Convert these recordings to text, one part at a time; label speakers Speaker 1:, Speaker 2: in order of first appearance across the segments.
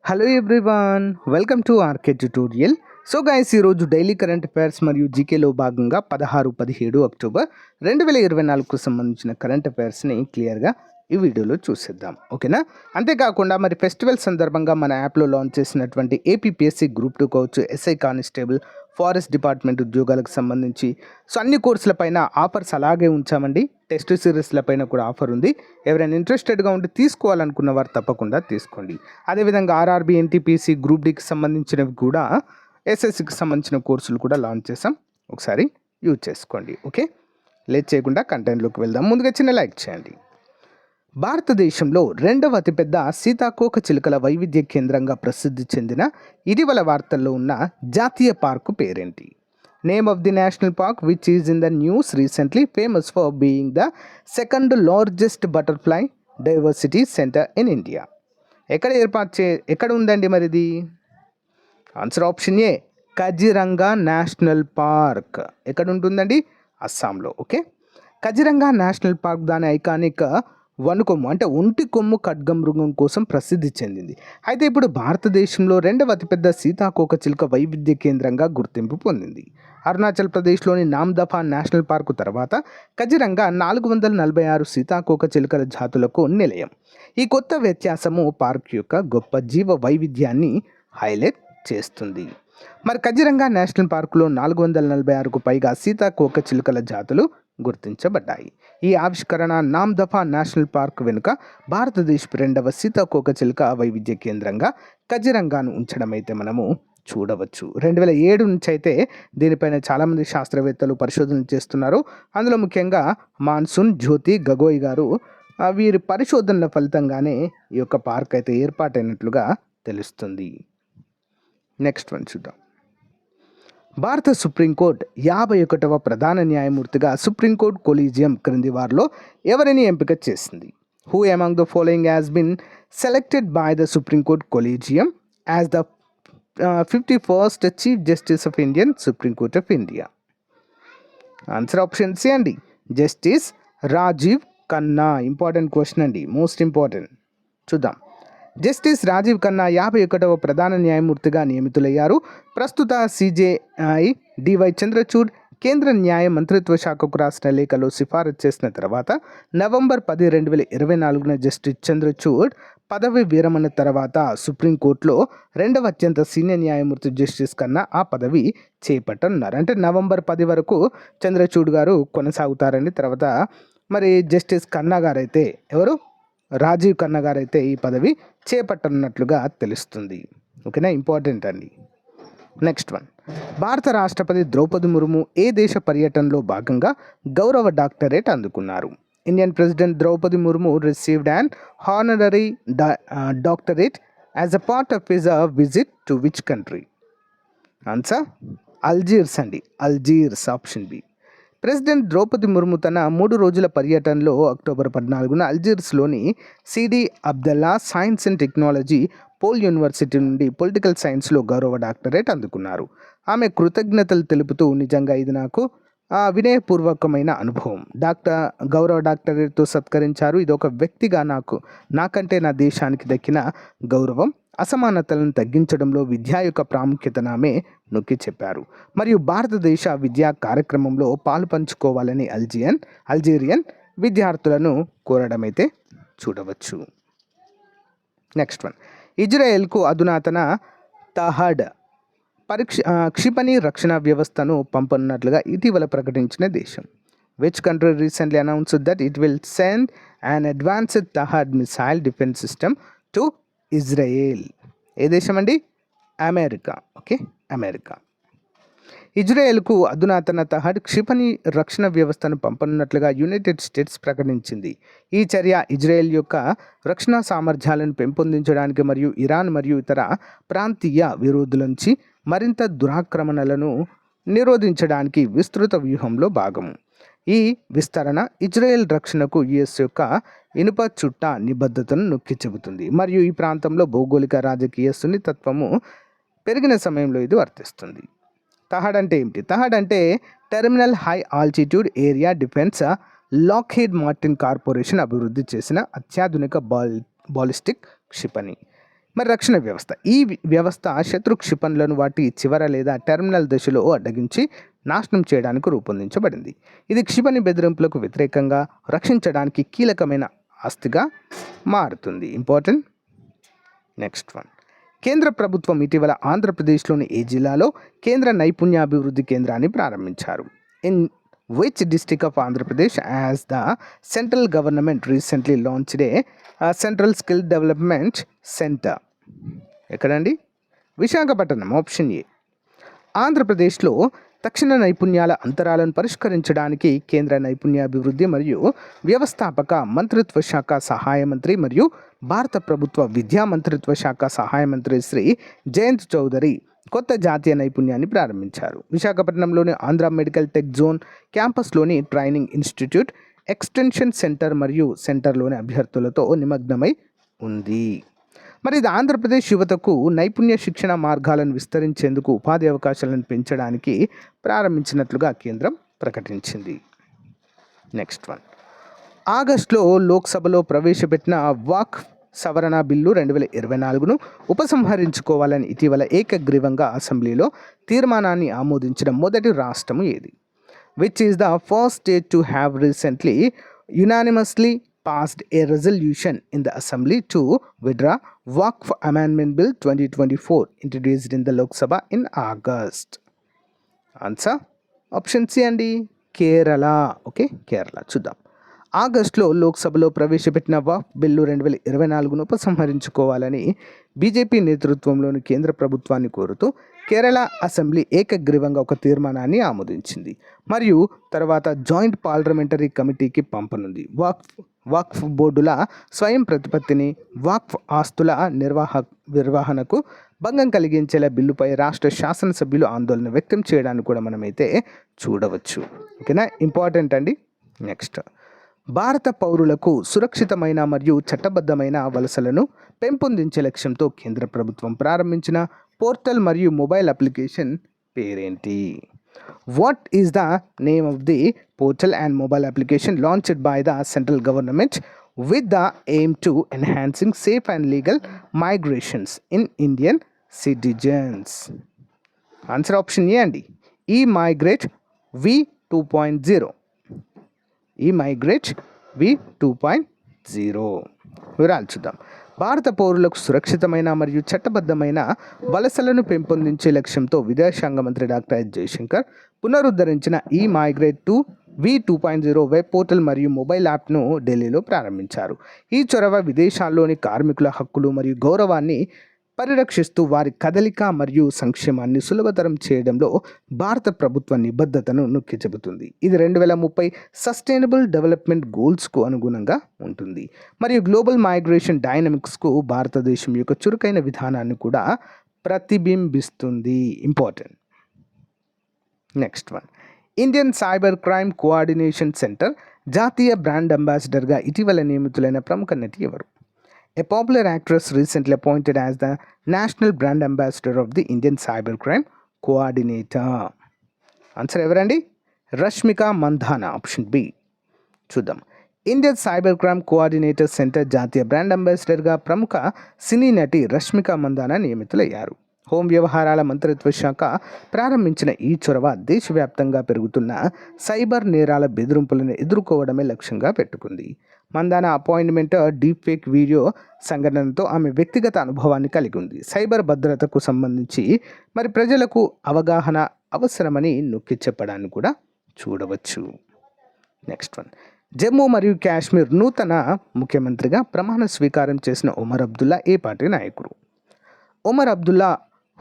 Speaker 1: Hello everyone, welcome to RK tutorial. So guys, ఈరోజు daily current affairs మరియు జీకేలో భాగంగా 16-17 అక్టోబర్ 2024కు సంబంధించిన కరెంట్ అఫైర్స్ని క్లియర్గా ఈ వీడియోలో చూసేద్దాం. ఓకేనా? అంతేకాకుండా మరి ఫెస్టివల్ సందర్భంగా మన యాప్లో లాంచ్ చేసినటువంటి ఏపీపీఎస్సీ గ్రూప్ 2 కావచ్చు, ఎస్ఐ కానిస్టేబుల్, ఫారెస్ట్ డిపార్ట్మెంట్ ఉద్యోగాలకు సంబంధించి సో అన్ని కోర్సులపైన ఆఫర్స్ అలాగే ఉంచామండి. టెస్ట్ సిరీస్ల పైన కూడా ఆఫర్ ఉంది. ఎవరైనా ఇంట్రెస్టెడ్గా ఉండి తీసుకోవాలనుకున్న వారు తప్పకుండా తీసుకోండి. అదేవిధంగా ఆర్ఆర్బీ, ఎన్టీపీసీ, గ్రూప్ డికి సంబంధించినవి కూడా, ఎస్ఎస్సికి సంబంధించిన కోర్సులు కూడా లాంచ్ చేసాం. ఒకసారి యూజ్ చేసుకోండి. ఓకే, లేట్ చేయకుండా కంటెంట్లోకి వెళ్దాం. ముందుగా చిన్న లైక్ చేయండి. భారతదేశంలో రెండవ అతిపెద్ద సీతాకోక చిలుకల వైవిధ్య కేంద్రంగా ప్రసిద్ధి చెందిన ఇటీవల వార్తల్లో ఉన్న జాతీయ పార్కు పేరేంటి? Name of the national park which is in the news recently, famous for being the second largest butterfly diversity center in India. ఎక్కడ ఉందండి మరిది? ఆన్సర్ ఆప్షన్ ఏ, కజిరంగా నేషనల్ పార్క్. ఎక్కడ ఉంటుందండి? అస్సాంలో. ఓకే, కజిరంగా నేషనల్ పార్క్ దాని ఐకానిక్ వనుకొమ్ము అంటే ఒంటి కొమ్ము ఖడ్గమృగం కోసం ప్రసిద్ధి చెందింది. అయితే ఇప్పుడు భారతదేశంలో రెండవ అతిపెద్ద సీతాకోక చిలుక వైవిధ్య కేంద్రంగా గుర్తింపు పొందింది. అరుణాచల్ ప్రదేశ్లోని నామ్దఫా నేషనల్ పార్కు తర్వాత కజిరంగా 446 సీతాకోక చిలుకల జాతులకు నిలయం. ఈ కొత్త వ్యత్యాసము పార్క్ యొక్క గొప్ప జీవ వైవిధ్యాన్ని హైలైట్ చేస్తుంది. మరి కజిరంగా నేషనల్ పార్కులో 446కు పైగా సీతాకోక చిలుకల జాతులు గుర్తించబడ్డాయి. ఈ ఆవిష్కరణ నామ్దఫా నేషనల్ పార్క్ వెనుక భారతదేశపు రెండవ సీతాకోక చిలుక వైవిధ్య కేంద్రంగా కజిరంగాను ఉంచడం అయితే మనము చూడవచ్చు. 2007 నుంచి అయితే దీనిపైన చాలామంది శాస్త్రవేత్తలు పరిశోధనలు చేస్తున్నారు. అందులో ముఖ్యంగా మాన్సూన్ జ్యోతి గగోయ్ గారు వీరి పరిశోధనల ఫలితంగానే ఈ యొక్క పార్క్ అయితే ఏర్పాటైనట్లుగా తెలుస్తుంది. నెక్స్ట్ వన్ చూద్దాం. భారత సుప్రీంకోర్టు 51వ ప్రధాన న్యాయమూర్తిగా సుప్రీంకోర్టు కొలీజియం క్రింది వారిలో ఎవరిని ఎంపిక చేసింది? Who among the following has been selected by the supreme court collegium as the 51st chief justice of Indian supreme court of India? Answer option C అండి, justice Rajiv Khanna. Important question అండి, most important. చూద్దాం. Justice Rajiv Khanna 51వ ప్రధాన న్యాయమూర్తిగా నియమితులయ్యారు. ప్రస్తుత CJI DY Chandrachud కేంద్ర న్యాయ మంత్రిత్వ శాఖకు రాసిన లేఖలో సిఫారసు చేసిన తర్వాత నవంబర్ 10, 2024న జస్టిస్ చంద్రచూడ్ పదవి విరమణ తర్వాత సుప్రీంకోర్టులో రెండవ అత్యంత సీనియర్ న్యాయమూర్తి జస్టిస్ ఖన్నా ఆ పదవి చేపట్టనున్నారు. అంటే నవంబర్ 10 వరకు చంద్రచూడ్ గారు కొనసాగుతారని, తర్వాత మరి జస్టిస్ ఖన్నా గారైతే ఎవరు? రాజీవ్ ఖన్నా గారైతే ఈ పదవి చేపట్టనున్నట్లుగా తెలుస్తుంది. ఓకేనా? ఇంపార్టెంట్ అండి. Next one. భారత రాష్ట్రపతి ద్రౌపది ముర్ము ఏ దేశ పర్యటనలో భాగంగా గౌరవ డాక్టరేట్ అందుకున్నారు? Indian president Droupadi Murmu received an honorary doctorate as a part of his visit to which country? Answer Algiers అండి, Algiers. Option B. President Droupadi Murmu తన 3 రోజుల పర్యటనలో అక్టోబర్ 14న అల్జీర్స్లోని Sidi Abdallah science and technology pole university నుండి పొలిటికల్ సైన్స్లో గౌరవ డాక్టరేట్ అందుకున్నారు. ఆమె కృతజ్ఞతలు తెలుపుతూ, నిజంగా ఇది నాకు వినయపూర్వకమైన అనుభవం. గౌరవ డాక్టరేట్తో సత్కరించారు. ఇది ఒక వ్యక్తిగా నాకంటే నా దేశానికి దక్కిన గౌరవం. అసమానతలను తగ్గించడంలో విద్య యొక్క ప్రాముఖ్యతను ఆమె నొక్కి చెప్పారు. మరియు భారతదేశ విద్యా కార్యక్రమంలో పాలు పంచుకోవాలని అల్జీరియన్ విద్యార్థులను కోరడమైతే చూడవచ్చు. Next one. ఇజ్రాయెల్కు అధునాతన తహడ్ క్షిపణి రక్షణ వ్యవస్థను పంపనున్నట్లుగా ఇటీవల ప్రకటించిన దేశం? Which country recently announced that it will send an advanced తహడ్ missile defence system to Israel? ఏ దేశం అండి? అమెరికా. Okay, America. ఇజ్రాయెల్కు అధునాతన తహడ్ క్షిపణి రక్షణ వ్యవస్థను పంపనున్నట్లుగా యునైటెడ్ స్టేట్స్ ప్రకటించింది. ఈ చర్య ఇజ్రాయెల్ యొక్క రక్షణ సామర్థ్యాలను పెంపొందించడానికి మరియు ఇరాన్ మరియు ఇతర ప్రాంతీయ విరోధుల నుంచి మరింత దురాక్రమణలను నిరోధించడానికి విస్తృత వ్యూహంలో భాగము. ఈ విస్తరణ ఇజ్రాయెల్ రక్షణకు యుఎస్ యొక్క ఇనుప చుట్ట నిబద్ధతను నొక్కి చెబుతుంది మరియు ఈ ప్రాంతంలో భౌగోళిక రాజకీయ సున్నితత్వము పెరిగిన సమయంలో ఇది వర్తిస్తుంది. తహడ్ అంటే ఏమిటి? తహడ్ అంటే terminal high altitude area defence Lockheed Martin corporation అభివృద్ధి చేసిన అత్యాధునిక బాలిస్టిక్ క్షిపణి. మరి రక్షణ వ్యవస్థ, ఈ వ్యవస్థ శత్రు క్షిపణులను వాటి చివర లేదా టెర్మినల్ దశలో అడ్డగించి నాశనం చేయడానికి రూపొందించబడింది. ఇది క్షిపణి బెదిరింపులకు వ్యతిరేకంగా రక్షించడానికి కీలకమైన ఆస్తిగా మారుతుంది. ఇంపార్టెంట్. నెక్స్ట్ వన్, కేంద్ర ప్రభుత్వం ఇటీవల ఆంధ్రప్రదేశ్లోని ఏ జిల్లాలో కేంద్ర నైపుణ్యాభివృద్ధి కేంద్రాన్ని ప్రారంభించారు? In which district of Andhra Pradesh as the central government recently launched a central skill development centre? ఎక్కడండి? విశాఖపట్నం. Option A. ఆంధ్రప్రదేశ్లో తక్షణ నైపుణ్యాల అంతరాలను పరిష్కరించడానికి కేంద్ర నైపుణ్యాభివృద్ధి మరియు వ్యవస్థాపక మంత్రిత్వ శాఖ సహాయ మంత్రి మరియు భారత ప్రభుత్వ విద్యా మంత్రిత్వ శాఖ సహాయ మంత్రి శ్రీ జయంత్ చౌదరి కొత్త జాతీయ నైపుణ్యాన్ని ప్రారంభించారు. విశాఖపట్నంలోని ఆంధ్ర మెడికల్ టెక్ జోన్ క్యాంపస్లోని ట్రైనింగ్ ఇన్స్టిట్యూట్, ఎక్స్టెన్షన్ సెంటర్ మరియు సెంటర్లోని అభ్యర్థులతో నిమగ్నమై ఉంది. మరి ఇది ఆంధ్రప్రదేశ్ యువతకు నైపుణ్య శిక్షణ మార్గాలను విస్తరించేందుకు ఉపాధి అవకాశాలను పెంచడానికి ప్రారంభించినట్లుగా కేంద్రం ప్రకటించింది. నెక్స్ట్ వన్, ఆగస్టులో లోక్సభలో ప్రవేశపెట్టిన వాక్ సవరణ బిల్లు 2024ను ఉపసంహరించుకోవాలని ఇటీవల ఏకగ్రీవంగా అసెంబ్లీలో తీర్మానాన్ని ఆమోదించిన మొదటి రాష్ట్రం ఏది? Which is the first state to have recently unanimously passed a resolution in the assembly to withdraw Waqf Amendment Bill 2024 introduced in the Lok Sabha in August. Answer option C అండి, కేరళ. ఓకే, కేరళ. చూద్దాం. ఆగస్టులో లోక్సభలో ప్రవేశపెట్టిన walk bill 2024ను ఉపసంహరించుకోవాలని BJP నేతృత్వంలోని కేంద్ర ప్రభుత్వాన్ని కోరుతూ కేరళ అసెంబ్లీ ఏకగ్రీవంగా ఒక తీర్మానాన్ని ఆమోదించింది మరియు తర్వాత జాయింట్ పార్లమెంటరీ కమిటీకి పంపనుంది. వాక్ఫ్ బోర్డుల స్వయం ప్రతిపత్తిని, వాక్ఫ్ ఆస్తుల నిర్వహణకు భంగం కలిగించేలా బిల్లుపై రాష్ట్ర శాసనసభ్యులు ఆందోళన వ్యక్తం చేయడాన్ని కూడా మనమైతే చూడవచ్చు. ఓకేనా, ఇంపార్టెంట్ అండి. నెక్స్ట్, భారత పౌరులకు సురక్షితమైన మరియు చట్టబద్ధమైన వలసలను పెంపొందించే లక్ష్యంతో కేంద్ర ప్రభుత్వం ప్రారంభించిన పోర్టల్ మరియు మొబైల్ అప్లికేషన్ పేరేంటి? What is the name of the portal and mobile application launched by the central government with the aim to enhancing safe and legal migrations in Indian citizens? Answer option A అండి, E-Migrate V 2.0. E-Migrate V 2.0. వివరాలు చూద్దాం. భారత పౌరులకు సురక్షితమైన మరియు చట్టబద్ధమైన వలసలను పెంపొందించే లక్ష్యంతో విదేశాంగ మంత్రి డాక్టర్ ఎస్ జయశంకర్ పునరుద్ధరించిన E-Migrate V 2.0 వెబ్ పోర్టల్ మరియు మొబైల్ యాప్ను ఢిల్లీలో ప్రారంభించారు. ఈ చొరవ విదేశాల్లోని కార్మికుల హక్కులు మరియు గౌరవాన్ని పరిరక్షిస్తూ వారి కదలిక మరియు సంక్షేమాన్ని సులభతరం చేయడంలో భారత ప్రభుత్వ నిబద్ధతను నొక్కి చెబుతుంది. ఇది 2030 సస్టైనబుల్ డెవలప్మెంట్ గోల్స్కు అనుగుణంగా ఉంటుంది మరియు గ్లోబల్ మైగ్రేషన్ డైనమిక్స్కు భారతదేశం యొక్క చురుకైన విధానాన్ని కూడా ప్రతిబింబిస్తుంది. Important. Next one, Indian cyber crime coordination centre జాతీయ బ్రాండ్ అంబాసిడర్గా ఇటీవల నియమితులైన ప్రముఖ నటి ఎవరు? A popular actress recently appointed as the National Brand Ambassador of the Indian Cybercrime Coordinator. Answer ఎవరండి? రష్మిక మందానా. Option B. చూద్దాం. Indian cyber crime coordinator centre జాతీయ brand అంబాసిడర్గా ప్రముఖ సినీ నటి రష్మిక మందానా నియమితులయ్యారు. హోం వ్యవహారాల మంత్రిత్వ శాఖ ప్రారంభించిన ఈ చొరవ దేశవ్యాప్తంగా పెరుగుతున్న సైబర్ నేరాల బెదిరింపులను ఎదుర్కోవడమే లక్ష్యంగా పెట్టుకుంది. Mandanna appointment deep fake video సంఘటనతో ఆమె వ్యక్తిగత అనుభవాన్ని కలిగి ఉంది. సైబర్ భద్రతకు సంబంధించి మరి ప్రజలకు అవగాహన అవసరమని నొక్కి చెప్పడాన్ని కూడా చూడవచ్చు. నెక్స్ట్ వన్, జమ్మూ మరియు కాశ్మీర్ నూతన ముఖ్యమంత్రిగా ప్రమాణ స్వీకారం చేసిన ఒమర్ అబ్దుల్లా ఏ పార్టీ నాయకుడు? Omar Abdullah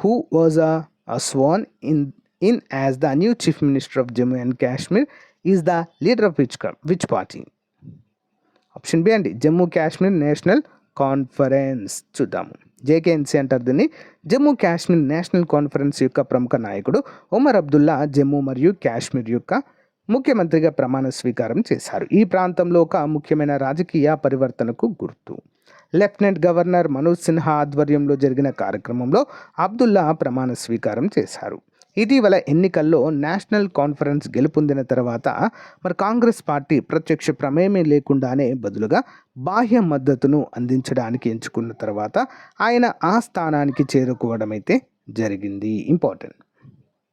Speaker 1: who was sworn in as the new chief minister of Jammu and Kashmir is the leader of which party? Option B అండి, జమ్మూ కాశ్మీర్ నేషనల్ కాన్ఫరెన్స్. చూద్దాము. జేకేఎన్సీ అంటారు దీన్ని. జమ్మూ కాశ్మీర్ నేషనల్ కాన్ఫరెన్స్ యొక్క ప్రముఖ నాయకుడు ఒమర్ అబ్దుల్లా జమ్మూ మరియు కాశ్మీర్ యొక్క ముఖ్యమంత్రిగా ప్రమాణ స్వీకారం చేశారు. ఈ ప్రాంతంలో ఒక ముఖ్యమైన రాజకీయ పరివర్తనకు గుర్తు. లెఫ్టినెంట్ గవర్నర్ మనోజ్ సిన్హా ఆధ్వర్యంలో జరిగిన కార్యక్రమంలో అబ్దుల్లా ప్రమాణ స్వీకారం చేశారు. ఇటీవల ఎన్నికల్లో నేషనల్ కాన్ఫరెన్స్ గెలుపొందిన తర్వాత మరి కాంగ్రెస్ పార్టీ ప్రత్యక్ష ప్రమేయం లేకుండానే బదులుగా బాహ్య మద్దతును అందించడానికి ఎంచుకున్న తర్వాత ఆయన ఆ స్థానానికి చేరుకోవడం అయితే జరిగింది. ఇంపార్టెంట్.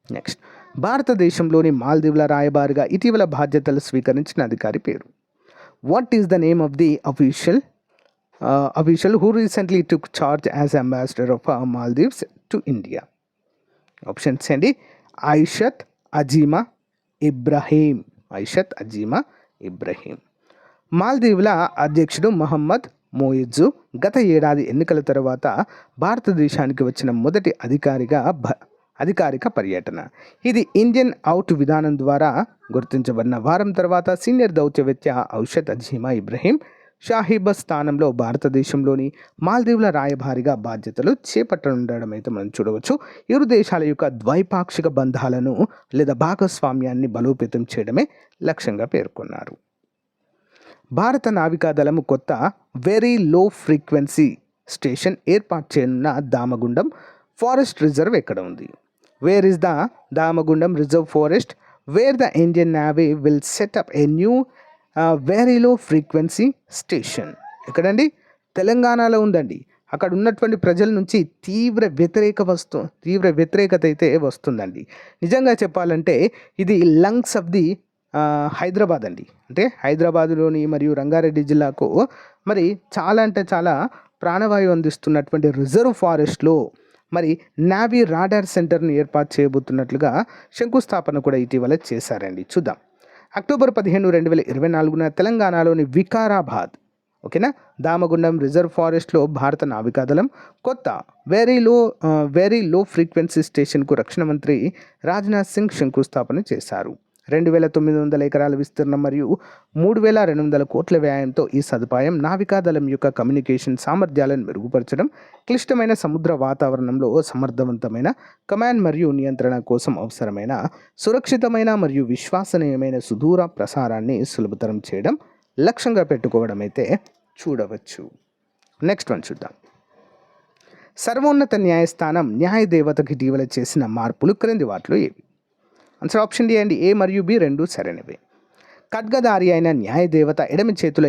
Speaker 1: నెక్స్ట్, భారతదేశంలోని మాల్దీవుల రాయబారిగా ఇటీవల బాధ్యతలు స్వీకరించిన అధికారి పేరు. What is the name of the official who recently took charge as ambassador of Maldives to India? Options అండి, ఐషత్ అజీమా ఇబ్రహీం. మాల్దీవుల అధ్యక్షుడు మహమ్మద్ మోయిజు గత ఏడాది ఎన్నికల తర్వాత భారతదేశానికి వచ్చిన మొదటి అధికారిక పర్యటన. ఇది ఇండియన్ అవుట్ విధానం ద్వారా గుర్తించబడిన వారం తర్వాత సీనియర్ దౌత్యవేత్త ఔషత్ అజీమా ఇబ్రహీం షాహిబ్ స్థానంలో భారతదేశంలోని మాల్దీవుల రాయబారిగా బాధ్యతలు చేపట్టనుండడం అయితే మనం చూడవచ్చు. ఇరు దేశాల యొక్క ద్వైపాక్షిక బంధాలను లేదా భాగస్వామ్యాన్ని బలోపేతం చేయడమే లక్ష్యంగా పేర్కొన్నారు. భారత నావికాదళం కొత్త వెరీ లో ఫ్రీక్వెన్సీ స్టేషన్ ఏర్పాటు చేయనున్న దామగుండం ఫారెస్ట్ రిజర్వ్ ఎక్కడ ఉంది? Where is the Damagundam reserve forest wear the Indian navy will setup a new very low frequency station? ఎక్కడండి? తెలంగాణలో ఉందండి. అక్కడ ఉన్నటువంటి ప్రజల నుంచి తీవ్ర వ్యతిరేకత అయితే వస్తుందండి. నిజంగా చెప్పాలంటే ఇది లంగ్స్ ఆఫ్ ది హైదరాబాద్ అండి. అంటే హైదరాబాదులోని మరియు రంగారెడ్డి జిల్లాకు మరి చాలా అంటే చాలా ప్రాణవాయువు అందిస్తున్నటువంటి రిజర్వ్ ఫారెస్ట్లో మరి నావీ రాడార్ సెంటర్ని ఏర్పాటు చేయబోతున్నట్లుగా శంకుస్థాపన కూడా ఇటీవల చేశారండి. చూద్దాం. అక్టోబర్ 15, 2024 తెలంగాణలోని వికారాబాద్, ఓకేనా, దామగుండం రిజర్వ్ ఫారెస్ట్లో భారత నావికాదళం కొత్త వెరీ లో ఫ్రీక్వెన్సీ స్టేషన్కు రక్షణ మంత్రి రాజ్నాథ్ సింగ్ శంకుస్థాపన చేశారు. 2,900 ఎకరాల విస్తీర్ణం మరియు 3,200 కోట్ల వ్యయంతో ఈ సదుపాయం నావికాదళం యొక్క కమ్యూనికేషన్ సామర్థ్యాలను మెరుగుపరచడం, క్లిష్టమైన సముద్ర వాతావరణంలో సమర్థవంతమైన కమాండ్ మరియు నియంత్రణ కోసం అవసరమైన సురక్షితమైన మరియు విశ్వసనీయమైన సుదూర ప్రసారాన్ని సులభతరం చేయడం లక్ష్యంగా పెట్టుకోవడం అయితే చూడవచ్చు. నెక్స్ట్ వన్ చూద్దాం. సర్వోన్నత న్యాయస్థానం న్యాయదేవతకు ఇటీవల చేసిన మార్పులు క్రింది వాటిలో ఏవి? ఆన్సర్ ఆప్షన్ డి అండి. ఏ మరియు బి రెండు సరైనవే. ఖడ్గధారి అయిన న్యాయదేవత ఎడమ చేతుల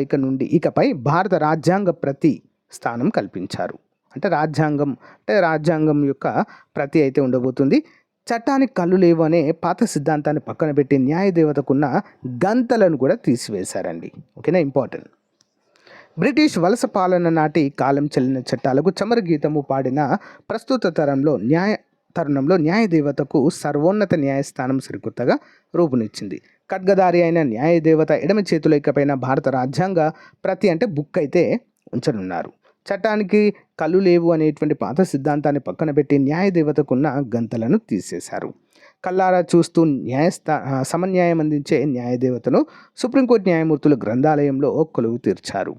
Speaker 1: ఇకపై భారత రాజ్యాంగ ప్రతి స్థానం కల్పించారు. అంటే రాజ్యాంగం యొక్క ప్రతి అయితే ఉండబోతుంది. చట్టానికి కళ్ళు లేవు అనే పాత సిద్ధాంతాన్ని పక్కన పెట్టి న్యాయదేవతకున్న గంతలను కూడా తీసివేశారండి. ఓకేనా, ఇంపార్టెంట్. బ్రిటిష్ వలస పాలన నాటి కాలం చెల్లిన చట్టాలకు చమరు గీతము పాడిన ప్రస్తుత తరుణంలో న్యాయదేవతకు సర్వోన్నత న్యాయస్థానం సరికొత్తగా రూపునిచ్చింది. ఖడ్గధారి అయిన న్యాయదేవత ఎడమ చేతుల ఇకపైన భారత రాజ్యాంగ ప్రతి అంటే బుక్ అయితే ఉంచనున్నారు. చట్టానికి కళ్ళు లేవు అనేటువంటి పాత సిద్ధాంతాన్ని పక్కన పెట్టి న్యాయదేవతకున్న గంతలను తీసేశారు. కల్లారా చూస్తూ సమన్యాయం అందించే న్యాయదేవతను సుప్రీంకోర్టు న్యాయమూర్తుల గ్రంథాలయంలో కొలువు తీర్చారు.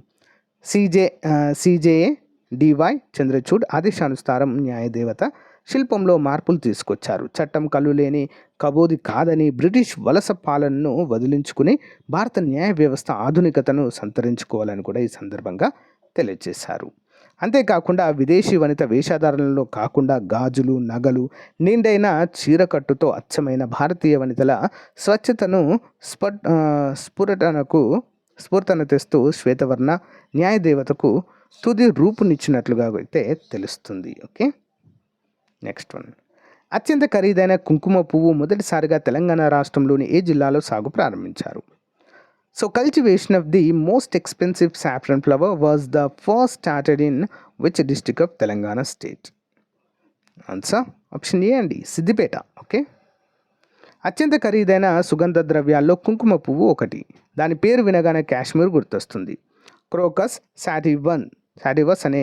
Speaker 1: సిజేఏ డివై చంద్రచూడ్ ఆదేశానుసారం న్యాయదేవత శిల్పంలో మార్పులు తీసుకొచ్చారు. చట్టం కళ్ళు లేని కబోది కాదని బ్రిటిష్ వలస పాలనను వదిలించుకుని భారత న్యాయ వ్యవస్థ ఆధునికతను సంతరించుకోవాలని కూడా ఈ సందర్భంగా తెలియజేశారు. అంతేకాకుండా విదేశీ వనిత వేషధారణలో కాకుండా గాజులు, నగలు, నిండైన చీరకట్టుతో అచ్చమైన భారతీయ వనితల స్వచ్ఛతను స్ఫూర్తన తెస్తూ శ్వేతవర్ణ న్యాయదేవతకు తుది రూపునిచ్చినట్లుగా అయితే తెలుస్తుంది. Okay, next one. అత్యంత ఖరీదైన కుంకుమ పువ్వు మొదటిసారిగా తెలంగాణ రాష్ట్రంలోని ఏ జిల్లాలో సాగు ప్రారంభించారు? So cultivation of the most expensive saffron flower vase the first started in which district of Telangana state? Answer option A అండి, సిద్దిపేట. ఓకే, అత్యంత ఖరీదైన సుగంధ ద్రవ్యాల్లో కుంకుమ పువ్వు ఒకటి. దాని పేరు వినగానే కాశ్మీర్ గుర్తొస్తుంది. క్రోకస్ సాటివస్ అనే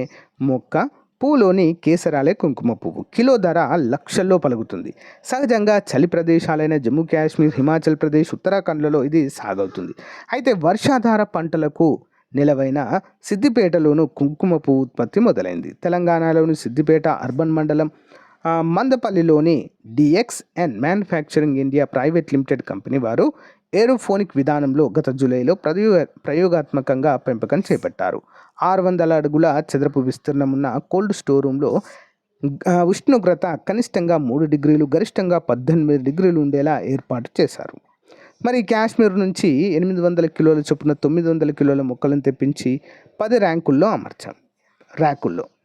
Speaker 1: మొక్క పువ్వులోని కేసరాలే కుంకుమ పువ్వు. కిలో ధర లక్షల్లో పలుకుతుంది. సహజంగా చలి ప్రదేశాలైన జమ్మూ కాశ్మీర్, హిమాచల్ ప్రదేశ్, ఉత్తరాఖండ్లలో ఇది సాగవుతుంది. అయితే వర్షాధార పంటలకు నిలవైన సిద్దిపేటలోను కుంకుమ పువ్వు ఉత్పత్తి మొదలైంది. తెలంగాణలోని సిద్దిపేట అర్బన్ మండలం మందపల్లిలోని DXN manufacturing India private limited company వారు ఏరోఫోనిక్ విధానంలో గత జూలైలో ప్రయోగాత్మకంగా పెంపకం చేపట్టారు. 600 అడుగుల చదరపు విస్తీర్ణం ఉన్న కోల్డ్ స్టోర్ రూమ్లో ఉష్ణోగ్రత కనిష్టంగా 3 డిగ్రీలు గరిష్టంగా 18 డిగ్రీలు ఉండేలా ఏర్పాటు చేశారు. మరి కాశ్మీర్ నుంచి 800 కిలోల చొప్పున 900 కిలోల మొక్కలను తెప్పించి 10 ర్యాకుల్లో.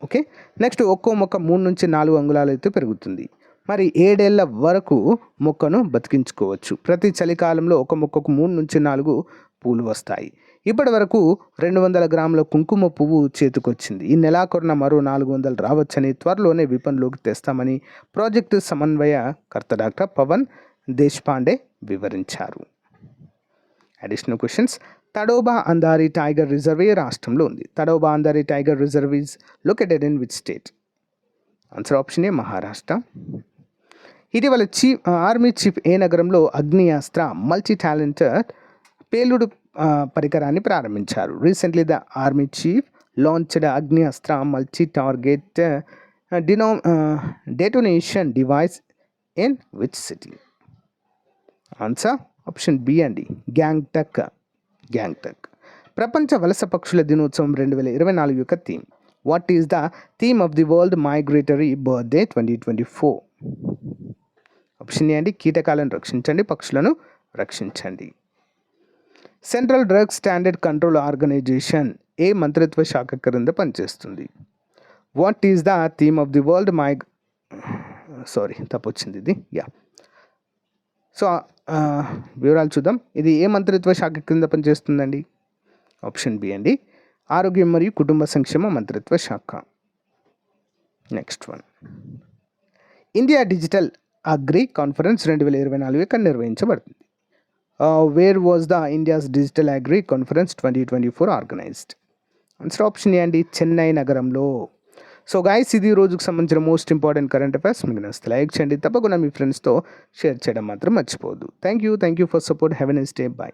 Speaker 1: ఓకే, నెక్స్ట్ ఒక్కో మొక్క 3 నుంచి 4 అంగుళాలు అయితే పెరుగుతుంది. మరి 7 ఏళ్ల వరకు మొక్కను బతికించుకోవచ్చు. ప్రతి చలికాలంలో ఒక మొక్కకు 3 నుంచి 4 పూలు వస్తాయి. ఇప్పటి వరకు 200 గ్రాముల కుంకుమ పువ్వు చేతికొచ్చింది. ఈ నెలాఖరున మరో 400 రావచ్చని, త్వరలోనే విపణిలోకి తెస్తామని ప్రాజెక్టు సమన్వయకర్త డాక్టర్ పవన్ దేశ్పాండే వివరించారు. Additional questions. Tadoba Andhari tiger reserve ఏ రాష్ట్రంలో ఉంది? Tadoba Andhari tiger reserve is located in which state? Answer option A Maharashtra. ఇటీవల ఆర్మీ చీఫ్ ఏ నగరంలో అగ్నియాస్త్ర మల్టీ టాలెంటెడ్ పేలుడు పరికరాన్ని ప్రారంభించారు? Recently the army chief launched Agniastra multi target detonation device in which city? Answer option B అండి, గ్యాంగ్టక్. ప్రపంచ వలస పక్షుల దినోత్సవం 2024 యొక్క theme. What is the theme of the world migratory birthday 2024? Option A అండి, కీటకాలను రక్షించండి, పక్షులను రక్షించండి. Central drug standard control organisation ఏ మంత్రిత్వ శాఖ క్రింద పనిచేస్తుంది? What is the theme of the world తప్పొచ్చింది ఇది. సో వివరాలు చూద్దాం. ఇది ఏ మంత్రిత్వ శాఖ కింద పనిచేస్తుందండి? ఆప్షన్ బి అండి, ఆరోగ్యం మరియు కుటుంబ సంక్షేమ మంత్రిత్వ శాఖ. Next one, India digital agri conference 2024 ఎక్కడ నిర్వహించబడుతుంది? Where was the India's digital agri conference 2024 organised? Answer option A అండి, చెన్నై నగరంలో. సో గైస్, ఇది రోజుకు సంబంధించిన మోస్ట్ ఇంపార్టెంట్ కరెంట్ అఫైర్స్. మీకు నచ్చితే లైక్ చేయండి, తప్పకుండా మీ ఫ్రెండ్స్తో షేర్ చేయడం మాత్రం మర్చిపోవద్దు. Thank you for support. Have a nice day. Bye.